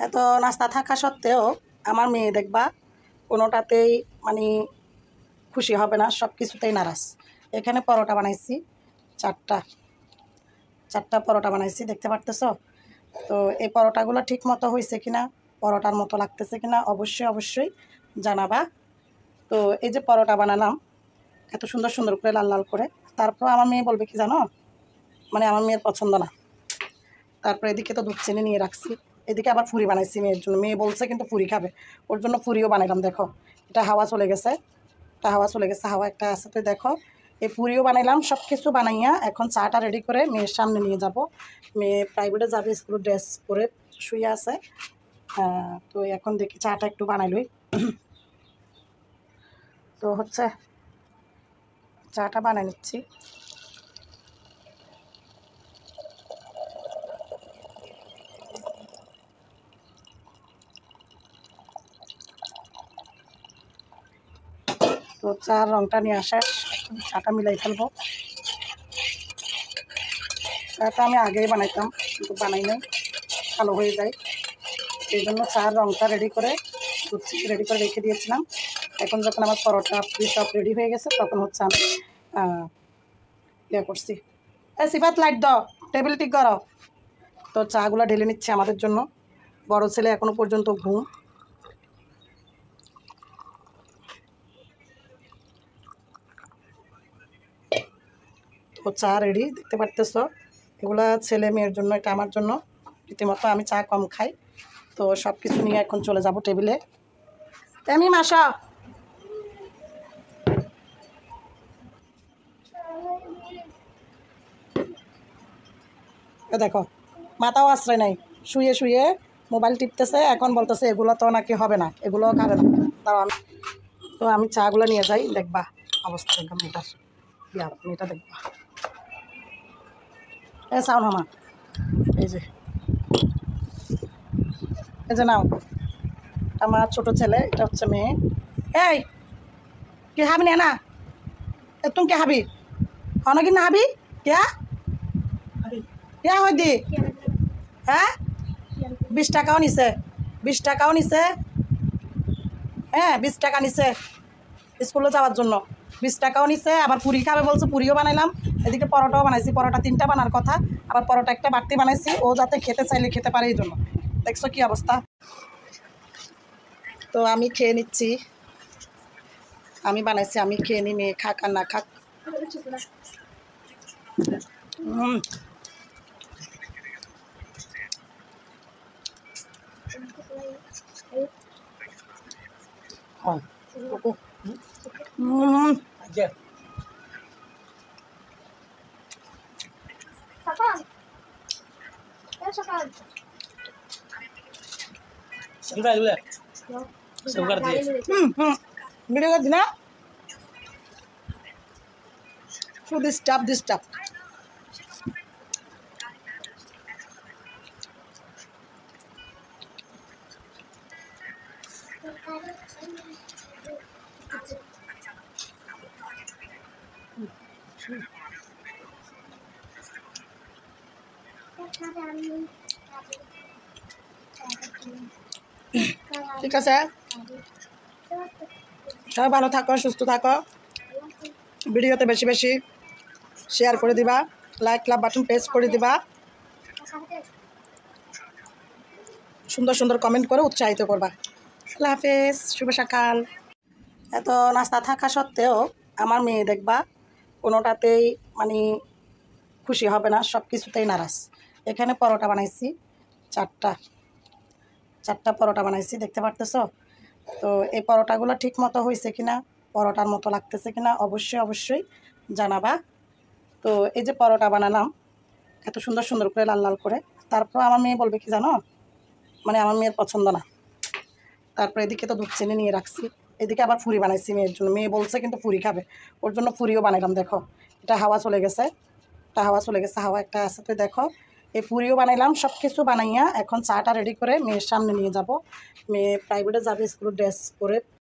এত নাস্তা থাকা সত্ত্বেও আমার মেয়ে দেখবা কোনোটাতেই মানে খুশি হবে না, সব কিছুতেই নারাজ। এখানে পরোটা বানাইছি চারটা পরোটা বানাইছি, দেখতে পারতেছ। তো এই পরোটাগুলো ঠিক মতো হয়েছে কিনা, পরোটার মতো লাগতেছে কিনা অবশ্যই জানাবা। তো এই যে পরোটা বানালাম এত সুন্দর সুন্দর করে লাল লাল করে, তারপর আমার মেয়ে বলবে কি জানো, মানে আমার মেয়ের পছন্দ না। তারপর এদিকে তো দুধ চিনি নিয়ে রাখছি, এদিকে আবার ফুরি বানাইছি মেয়ের জন্য। মেয়ে বলছে কিন্তু ফুরি খাবে, ওর জন্য ফুরিও বানাইলাম। দেখো এটা হাওয়া চলে গেছে, হাওয়া একটা আছে। তো দেখো এই পুরিও বানাইলাম, সব কিছু বানাইয়া এখন চাটা রেডি করে মেয়ের সামনে নিয়ে যাব। মেয়ে প্রাইভেটে যাবে, স্কুলের ড্রেস পরে শুয়ে আছে। তো এখন দেখি চাটা একটু বানাইলই। তো হচ্ছে চাটা বানাই নিচ্ছি। তো চার রঙটা নিয়ে আসা, চাটা মিলাই ফেলবো। চাটা আমি আগেই বানাইতাম কিন্তু বানাই নাই, ভালো হয়ে যায়। সেই জন্য চার রঙটা রেডি করে দুধ চিনি রেডি করে রেখে দিয়েছিলাম। এখন যখন আমার পরোটা পুরি সব রেডি হয়ে গেছে তখন হচ্ছে আমি ইয়ে করছি, সিফাত লাইট দাও, টেবিল ঠিক করো। তো চাগুলো ঢেলে নিচ্ছে আমাদের জন্য। বড় ছেলে এখনো পর্যন্ত ঘুম। তো চা রেডি, দেখতে পারতেছো। এগুলা ছেলে মেয়ের জন্য, এটা আমার জন্য। রীতিমতো আমি চা কম খাই। তো সব কিছু নিয়ে এখন চলে যাব টেবিলে। আমি মাসা দেখো মাথাও আশ্রয় নাই, শুয়ে শুয়ে মোবাইল টিপতেছে। এখন বলতেছে এগুলো তো নাকি হবে না, এগুলোও খাবে না। তো আমি চাগুলো নিয়ে যাই, দেখবা অবস্থা দেখবা মেয়েটার। মেয়েটা দেখবা সাউন হামা, এই যে নাও। আমার ছোট ছেলে, এটা হচ্ছে মেয়ে। এই কে হাবি না তুমি কে হাবি কি না হাবি কেয়া হয় দি হ্যাঁ 20 টাকাও নিছে, 20 টাকাও নিছে। হ্যাঁ 20 টাকা নিছে স্কুলে যাওয়ার জন্য, 20 টাকাও নিছে। আবার পুরি খাবে বলছে, পুরিও বানাইলাম। এদিকে পরোটাও বানাইছি, পরোটা 3টা বানার কথা, আবার পরোটা একটা বাড়তি বানাইছি, ও যাতে খেতে চাইলে খেতে পারে এই জন্য। দেখছো কি অবস্থা। তো আমি খেয়ে নিচ্ছি, আমি বানাইছি, আমি খেয়ে নি, মেয়ে খাক আর না খাক। ভিডিও করছি না, শুধু ডিস্টার্ব। ঠিক আছে, সবাই ভালো থাকো, সুস্থ থাকো। ভিডিওতে বেশি বেশি শেয়ার করে দিবা, লাইক লাভ বাটন প্রেস করে দিবা, সুন্দর সুন্দর কমেন্ট করে উৎসাহিত করবা। আল্লাহ হাফেজ, শুভ সকাল। এত নাস্তা থাকা সত্ত্বেও আমার মেয়ে দেখবা কোনোটাতেই মানে খুশি হবে না, সব কিছুতেই নারাজ। এখানে পরোটা বানাইছি চারটা পরোটা বানাইছি, দেখতে পারতেছ। তো এই পরোটাগুলো ঠিক মতো হয়েছে কিনা, পরোটার মতো লাগতেছে কিনা অবশ্যই জানাবা। তো এই যে পরোটা বানালাম এত সুন্দর সুন্দর করে লাল লাল করে, তারপর আমার মেয়ে বলবে কি জানো, মানে আমার মেয়ের পছন্দ না। তারপর এদিকে তো দুধ চিনি নিয়ে রাখছি, এদিকে আবার ফুরি বানাইছি মেয়ের জন্য। মেয়ে বলছে কিন্তু ফুরি খাবে, ওর জন্য ফুরিও বানাইলাম। দেখো এটা হাওয়া চলে গেছে, হাওয়া একটা আছে। তো দেখো এই পুরিও বানাইলাম, সব কিছু বানাইয়া এখন চাটা রেডি করে মেয়ের সামনে নিয়ে যাব। মেয়ে প্রাইভেটে যাবে, স্কুলের ড্রেস পরে